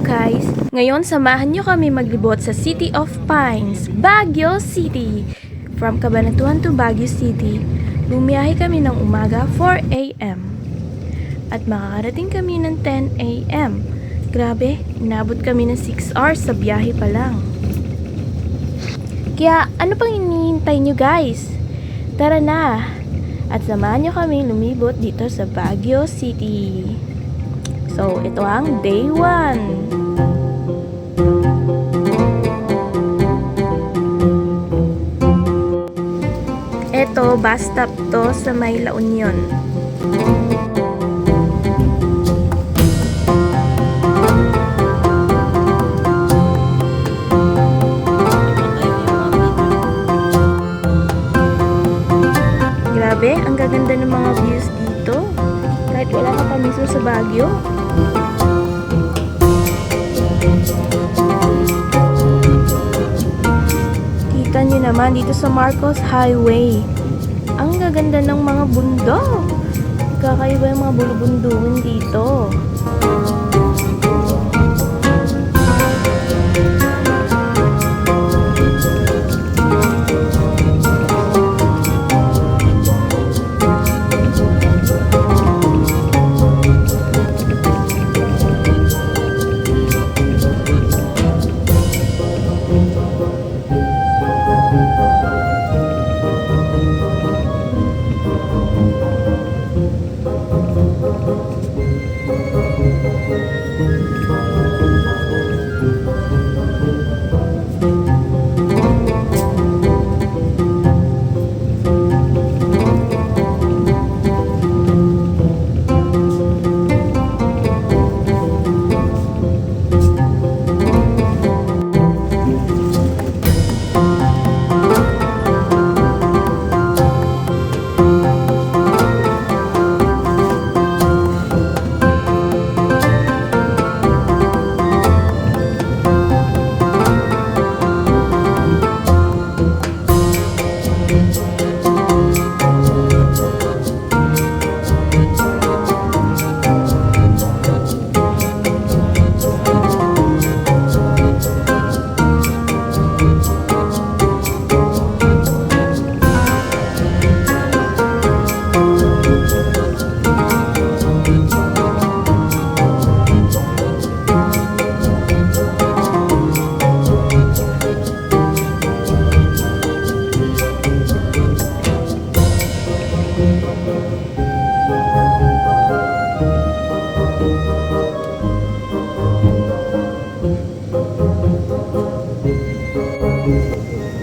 guys! Ngayon, samahan nyo kami maglibot sa City of Pines, Baguio City. From Cabanatuan to Baguio City, bumiyahe kami ng umaga 4 a.m. At makakarating kami ng 10 a.m. Grabe, inabot kami ng 6 hours sa biyahe pa lang. Kaya ano pang hinihintay nyo guys? Tara na! At samahan nyo kami lumibot dito sa Baguio City. So, ito ang day 1. Ito, bus stop to sa may La Union. Grabe, ang gaganda ng mga views dito. Kahit wala ka pa mismo sa Baguio. Kita nyo naman dito sa Marcos Highway. Ang gaganda ng mga bundok. Kakaiba yung mga bulubunduin dito.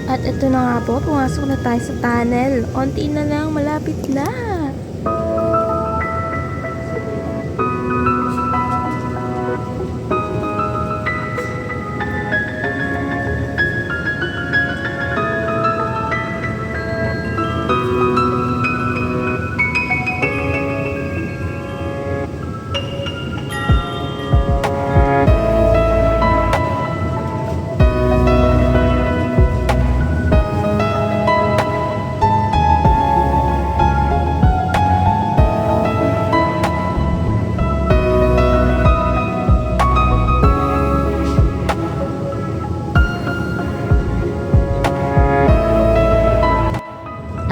At ito na nga po, pumasok na tayo sa tunnel. Onti na lang, malapit na.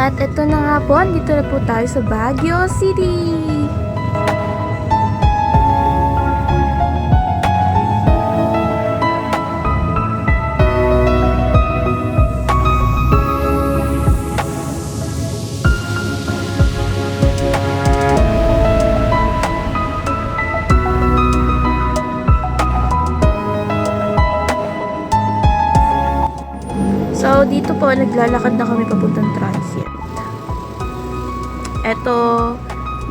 At ito na nga po, dito na po tayo sa Baguio City. So, dito po, naglalakad na kami papuntang transient. Eto,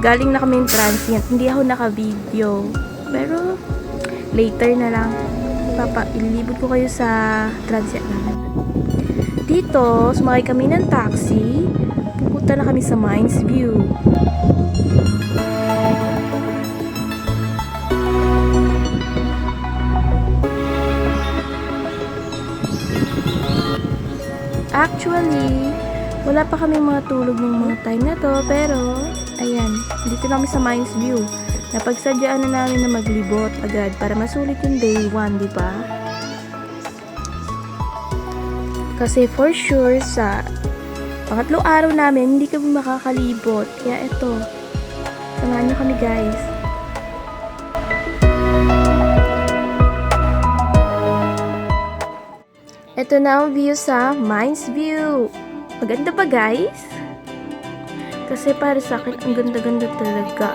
galing na kami yung transient. Hindi ako naka-video. Pero, later na lang. Ilibot ko kayo sa transient namin. Dito, sumakay kami ng taxi. Pupunta na kami sa Mines View. Actually, wala pa kami mga tulog ng mga time na to, pero ayan, dito na kami sa Mines View. Napagsadyaan na namin na maglibot agad para masulit yung day 1, di ba? Kasi for sure sa pangatlong araw namin hindi kami makakalibot. Kaya eto, samahan niyo kami guys. Ito na ang view sa Mines View. Maganda ba guys? Kasi para sa akin ang ganda-ganda talaga.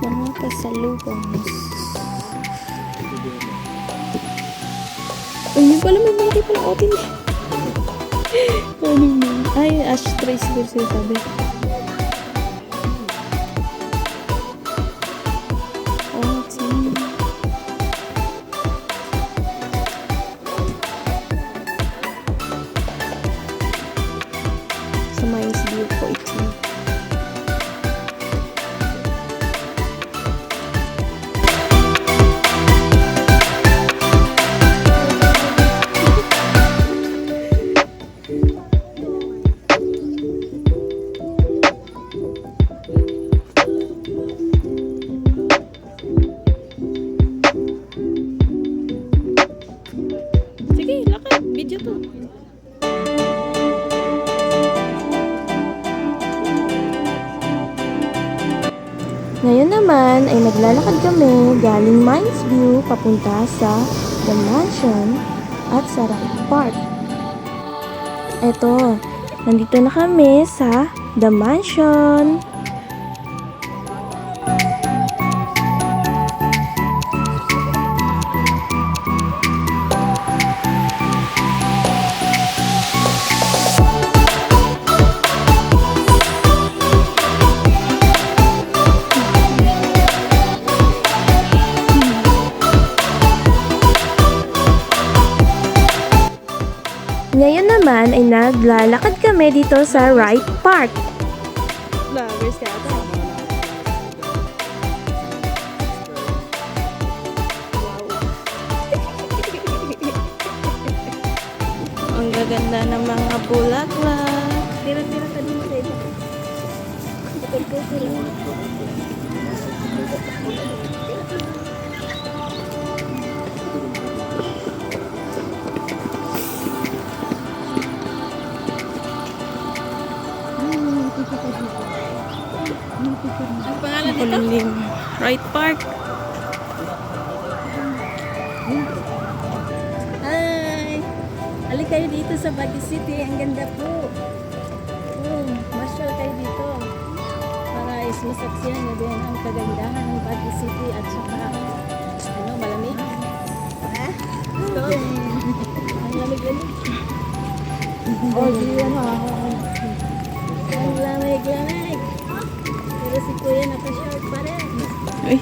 Mga pasalubong. Ay, yun pala, may malaki pala otin. Ano yun? Ay, ashtray siguro siya sabi. Otin. Sa Mines View po ito. Sige, lakad. Video to. Ngayon naman ay naglalakad kami galing Mines View papunta sa The Mansion at sa Ride Park. Eto, nandito na kami sa The Mansion. Ngayon naman ay naglalakad kami dito sa Ride Park. Vloggers ka ata. Ang gaganda ng mga bulaklak. Tira-tira ka din sa ito. Ang pangalan nito? Ride Park. Hi! Halik kayo dito sa Baguio City. Ang ganda po. Masyal kayo dito. Para masaksiyan nyo din ang kagandahan ng Baguio City at saka malamig. Ha? Ito. Ang lamig-lamig. Di yan ha. Ang lamig-lamig. Pero si Kuya naka-short pa rin. Uy.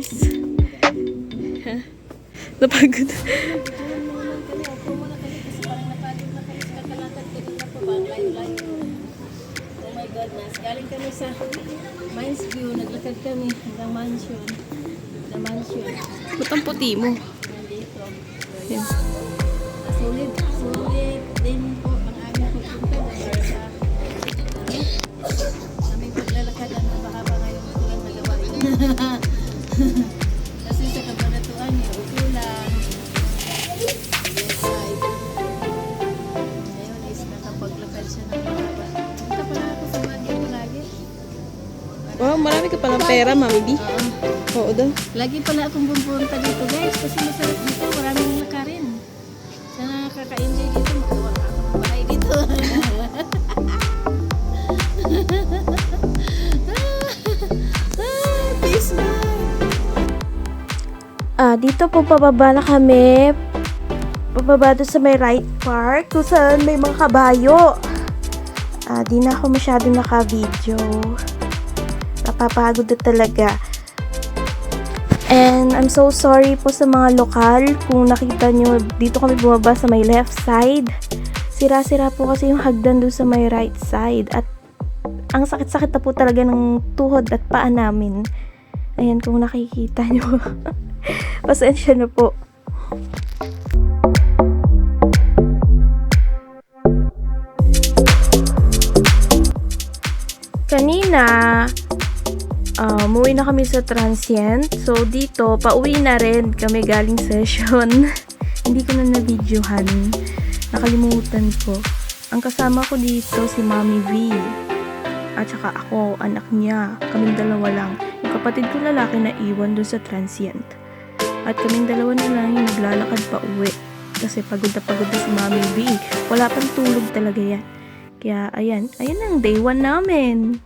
guys. Napagod. Oh my goodness. Galing kami sa Mines View. Naglakad kami hanggang mansion. The mansion. Butang puti mo. Nandito. Yan. Sulit. Sulit din po ang aming pagpunta. Para sa aming paglalakad. Ang mahaba ngayon ko lang nagawa yun. Kasi sa Kabanatuan niya, ulan. Ngayon is nakapaglakad siya ng mahaba. Punta pala ako sa Baguio lagi. Wow, marami ka palang pera, Mami B. Oo daw. Lagi pala akong pupunta dito guys kasi masarap dito, maraming lakarin. Sana nakaka-enjoy dito, magawa ka ako ng bahay dito. Peace man. Dito po pababa na kami. Pababa doon sa may right park kung saan may mga kabayo. Di na ako masyadong naka-video. Napapagod na talaga. And I'm so sorry po sa mga lokal. Kung nakita nyo, dito kami bumaba sa may left side. Sira-sira po kasi yung hagdan doon sa may right side. At ang sakit-sakit na po talaga ng tuhod at paa namin. Ayan, kung nakikita nyo. Pasensya na po. Kanina, umuwi na kami sa transient. So, dito, pauwi na rin kami galing session. Hindi ko na na-videohan. Nakalimutan ko. Ang kasama ko dito, si Mami V. At saka ako, anak niya. Kaming dalawa lang. Yung kapatid ko lalaki na iwan doon sa transient. At kaming dalawa na lang yung naglalakad pa uwi. Kasi pagod na si Mami V. Wala pang tulog talaga yan. Kaya, ayan ang day 1 namin.